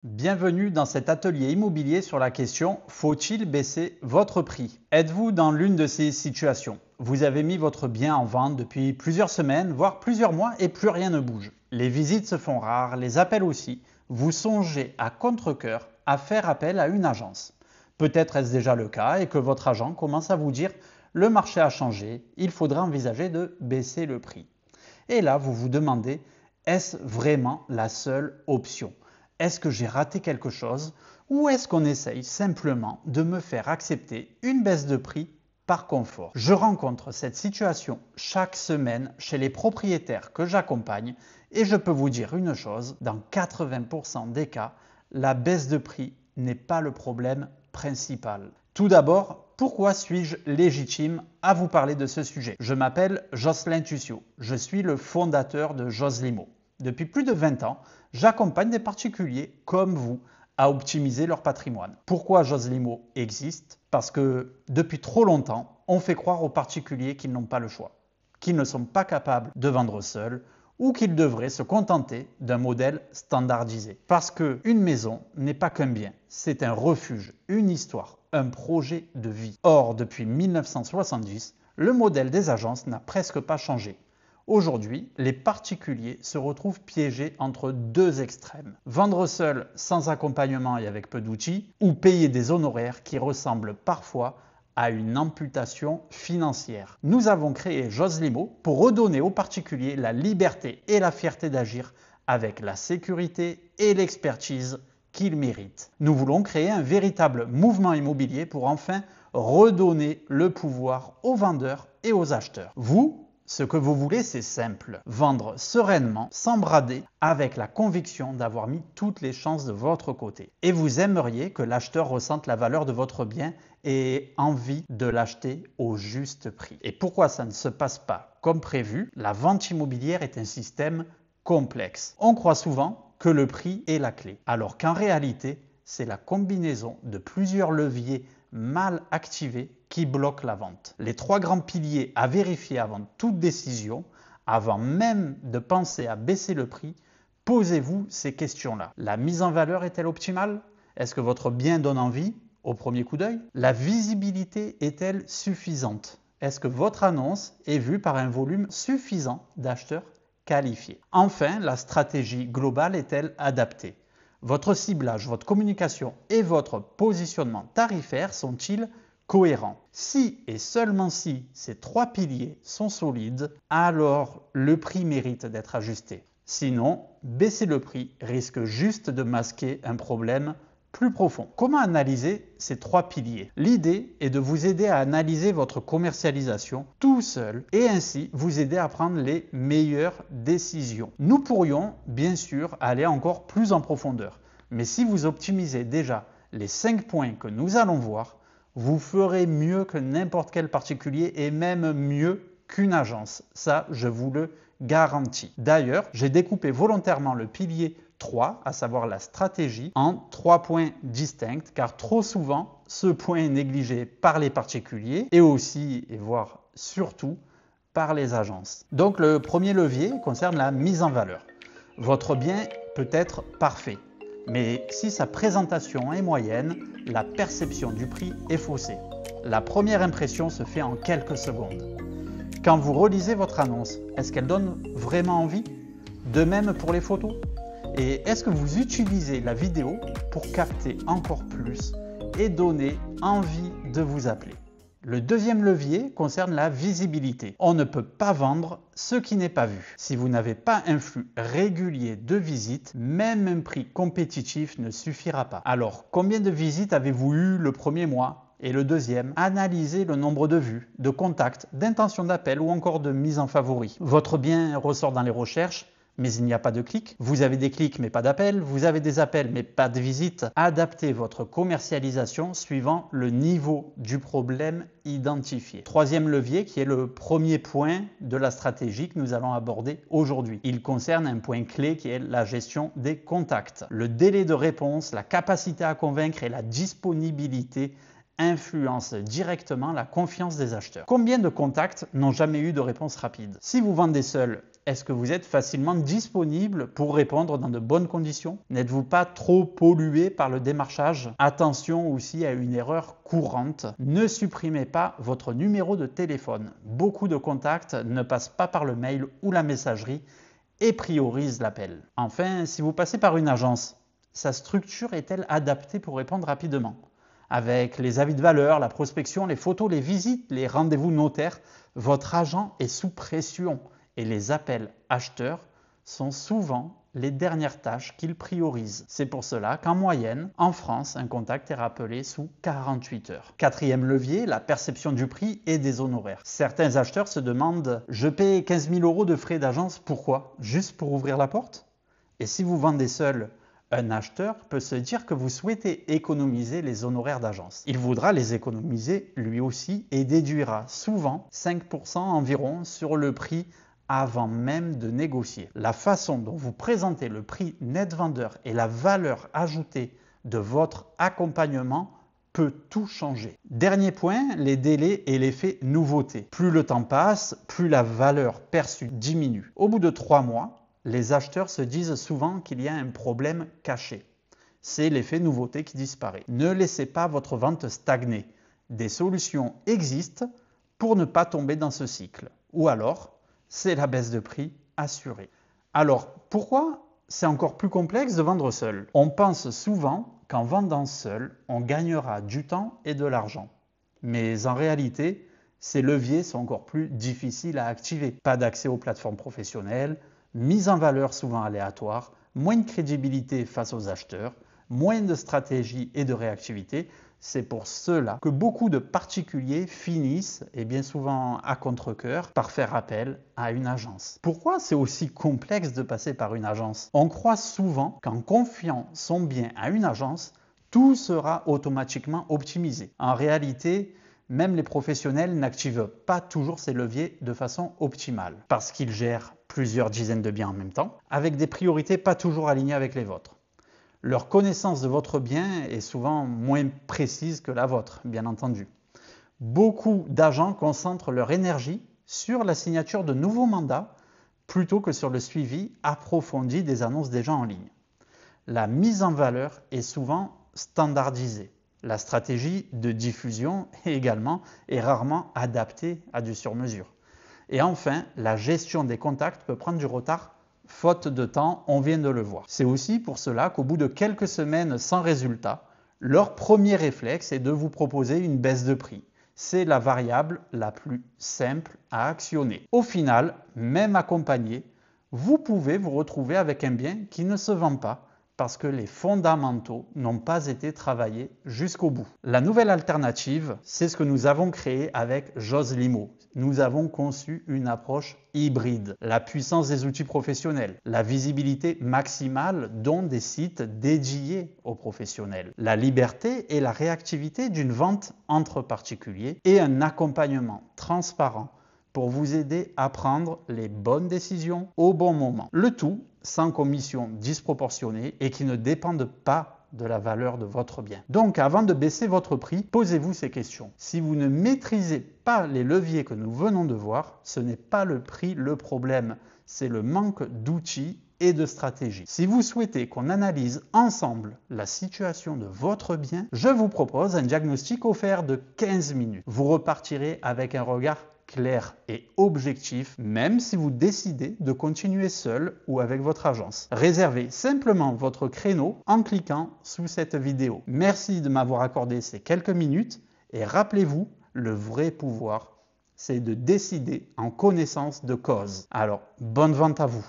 Bienvenue dans cet atelier immobilier sur la question « Faut-il baisser votre prix ?» Êtes-vous dans l'une de ces situations? Vous avez mis votre bien en vente depuis plusieurs semaines, voire plusieurs mois et plus rien ne bouge. Les visites se font rares, les appels aussi. Vous songez à contre-cœur à faire appel à une agence. Peut-être est-ce déjà le cas et que votre agent commence à vous dire « Le marché a changé, il faudra envisager de baisser le prix. » Et là, vous vous demandez « Est-ce vraiment la seule option ? Est-ce que j'ai raté quelque chose ou est-ce qu'on essaye simplement de me faire accepter une baisse de prix par confort ?» Je rencontre cette situation chaque semaine chez les propriétaires que j'accompagne et je peux vous dire une chose, dans 80% des cas, la baisse de prix n'est pas le problème principal. Tout d'abord, pourquoi suis-je légitime à vous parler de ce sujet? Je m'appelle Jocelyn Tussio, je suis le fondateur de Joslimo. Depuis plus de 20 ans, j'accompagne des particuliers comme vous à optimiser leur patrimoine. Pourquoi Joslimo existe? Parce que depuis trop longtemps, on fait croire aux particuliers qu'ils n'ont pas le choix, qu'ils ne sont pas capables de vendre seuls ou qu'ils devraient se contenter d'un modèle standardisé. Parce qu'une maison n'est pas qu'un bien, c'est un refuge, une histoire, un projet de vie. Or, depuis 1970, le modèle des agences n'a presque pas changé. Aujourd'hui, les particuliers se retrouvent piégés entre deux extrêmes. Vendre seul sans accompagnement et avec peu d'outils, ou payer des honoraires qui ressemblent parfois à une amputation financière. Nous avons créé Joslimo pour redonner aux particuliers la liberté et la fierté d'agir avec la sécurité et l'expertise qu'ils méritent. Nous voulons créer un véritable mouvement immobilier pour enfin redonner le pouvoir aux vendeurs et aux acheteurs. Ce que vous voulez, c'est simple. Vendre sereinement, sans brader, avec la conviction d'avoir mis toutes les chances de votre côté. Et vous aimeriez que l'acheteur ressente la valeur de votre bien et ait envie de l'acheter au juste prix. Et pourquoi ça ne se passe pas comme prévu? La vente immobilière est un système complexe. On croit souvent que le prix est la clé, alors qu'en réalité, c'est la combinaison de plusieurs leviers mal activés qui bloquent la vente. Les trois grands piliers à vérifier avant toute décision, avant même de penser à baisser le prix, posez-vous ces questions-là. La mise en valeur est-elle optimale? Est-ce que votre bien donne envie au premier coup d'œil? La visibilité est-elle suffisante? Est-ce que votre annonce est vue par un volume suffisant d'acheteurs qualifiés? Enfin, la stratégie globale est-elle adaptée? Votre ciblage, votre communication et votre positionnement tarifaire sont-ils cohérents? Si et seulement si ces trois piliers sont solides, alors le prix mérite d'être ajusté. Sinon, baisser le prix risque juste de masquer un problème plus profond. Comment analyser ces trois piliers? L'idée est de vous aider à analyser votre commercialisation tout seul et ainsi vous aider à prendre les meilleures décisions. Nous pourrions bien sûr aller encore plus en profondeur, mais si vous optimisez déjà les 5 points que nous allons voir, vous ferez mieux que n'importe quel particulier et même mieux qu'une agence. Ça, je vous le garantis. D'ailleurs, j'ai découpé volontairement le pilier 3, à savoir la stratégie, en 3 points distincts, car trop souvent, ce point est négligé par les particuliers et aussi, et voire surtout, par les agences. Donc le premier levier concerne la mise en valeur. Votre bien peut être parfait, mais si sa présentation est moyenne, la perception du prix est faussée. La première impression se fait en quelques secondes. Quand vous relisez votre annonce, est-ce qu'elle donne vraiment envie? De même pour les photos? Et est-ce que vous utilisez la vidéo pour capter encore plus et donner envie de vous appeler? Le deuxième levier concerne la visibilité. On ne peut pas vendre ce qui n'est pas vu. Si vous n'avez pas un flux régulier de visites, même un prix compétitif ne suffira pas. Alors, combien de visites avez-vous eu le premier mois? Et le deuxième, analysez le nombre de vues, de contacts, d'intentions d'appel ou encore de mise en favori. Votre bien ressort dans les recherches, mais il n'y a pas de clics. Vous avez des clics mais pas d'appels. Vous avez des appels mais pas de visites. Adaptez votre commercialisation suivant le niveau du problème identifié. Troisième levier qui est le premier point de la stratégie que nous allons aborder aujourd'hui. Il concerne un point clé qui est la gestion des contacts. Le délai de réponse, la capacité à convaincre et la disponibilité influence directement la confiance des acheteurs. Combien de contacts n'ont jamais eu de réponse rapide? Si vous vendez seul, Est-ce que vous êtes facilement disponible pour répondre dans de bonnes conditions? N'êtes-vous pas trop pollué par le démarchage? Attention aussi à une erreur courante. Ne supprimez pas votre numéro de téléphone. Beaucoup de contacts ne passent pas par le mail ou la messagerie et priorisent l'appel. Enfin, si vous passez par une agence, sa structure est-elle adaptée pour répondre rapidement? Avec les avis de valeur, la prospection, les photos, les visites, les rendez-vous notaires, votre agent est sous pression. Et les appels acheteurs sont souvent les dernières tâches qu'il priorise. C'est pour cela qu'en moyenne, en France, un contact est rappelé sous 48 heures. Quatrième levier, la perception du prix et des honoraires. Certains acheteurs se demandent « Je paie 15 000 € de frais d'agence, pourquoi? Juste pour ouvrir la porte ?» Et si vous vendez seul, un acheteur peut se dire que vous souhaitez économiser les honoraires d'agence. Il voudra les économiser lui aussi et déduira souvent 5% environ sur le prix avant même de négocier. La façon dont vous présentez le prix net vendeur et la valeur ajoutée de votre accompagnement peut tout changer. Dernier point, les délais et l'effet nouveauté. Plus le temps passe, plus la valeur perçue diminue. Au bout de 3 mois, les acheteurs se disent souvent qu'il y a un problème caché. C'est l'effet nouveauté qui disparaît. Ne laissez pas votre vente stagner. Des solutions existent pour ne pas tomber dans ce cycle. Ou alors, c'est la baisse de prix assurée. Alors, pourquoi c'est encore plus complexe de vendre seul? On pense souvent qu'en vendant seul, on gagnera du temps et de l'argent. Mais en réalité, ces leviers sont encore plus difficiles à activer. Pas d'accès aux plateformes professionnelles, mise en valeur souvent aléatoire, moins de crédibilité face aux acheteurs, moins de stratégie et de réactivité. C'est pour cela que beaucoup de particuliers finissent, et bien souvent à contre-cœur, par faire appel à une agence. Pourquoi c'est aussi complexe de passer par une agence? On croit souvent qu'en confiant son bien à une agence, tout sera automatiquement optimisé. En réalité, même les professionnels n'activent pas toujours ces leviers de façon optimale, parce qu'ils gèrent plusieurs dizaines de biens en même temps, avec des priorités pas toujours alignées avec les vôtres. Leur connaissance de votre bien est souvent moins précise que la vôtre, bien entendu. Beaucoup d'agents concentrent leur énergie sur la signature de nouveaux mandats plutôt que sur le suivi approfondi des annonces déjà en ligne. La mise en valeur est souvent standardisée. La stratégie de diffusion également est rarement adaptée à du sur-mesure. Et enfin, la gestion des contacts peut prendre du retard. Faute de temps, on vient de le voir. C'est aussi pour cela qu'au bout de quelques semaines sans résultat, leur premier réflexe est de vous proposer une baisse de prix. C'est la variable la plus simple à actionner. Au final, même accompagné, vous pouvez vous retrouver avec un bien qui ne se vend pas parce que les fondamentaux n'ont pas été travaillés jusqu'au bout. La nouvelle alternative, c'est ce que nous avons créé avec Joslimo. Nous avons conçu une approche hybride. La puissance des outils professionnels, la visibilité maximale dont des sites dédiés aux professionnels, la liberté et la réactivité d'une vente entre particuliers et un accompagnement transparent pour vous aider à prendre les bonnes décisions au bon moment. Le tout sans commission disproportionnée et qui ne dépendent pas de la valeur de votre bien. Donc, avant de baisser votre prix, posez-vous ces questions. Si vous ne maîtrisez pas les leviers que nous venons de voir, ce n'est pas le prix le problème, c'est le manque d'outils et de stratégie. Si vous souhaitez qu'on analyse ensemble la situation de votre bien, je vous propose un diagnostic offert de 15 minutes. Vous repartirez avec un regard clair et objectif, même si vous décidez de continuer seul ou avec votre agence. Réservez simplement votre créneau en cliquant sous cette vidéo. Merci de m'avoir accordé ces quelques minutes et rappelez-vous, le vrai pouvoir, c'est de décider en connaissance de cause. Alors, bonne vente à vous!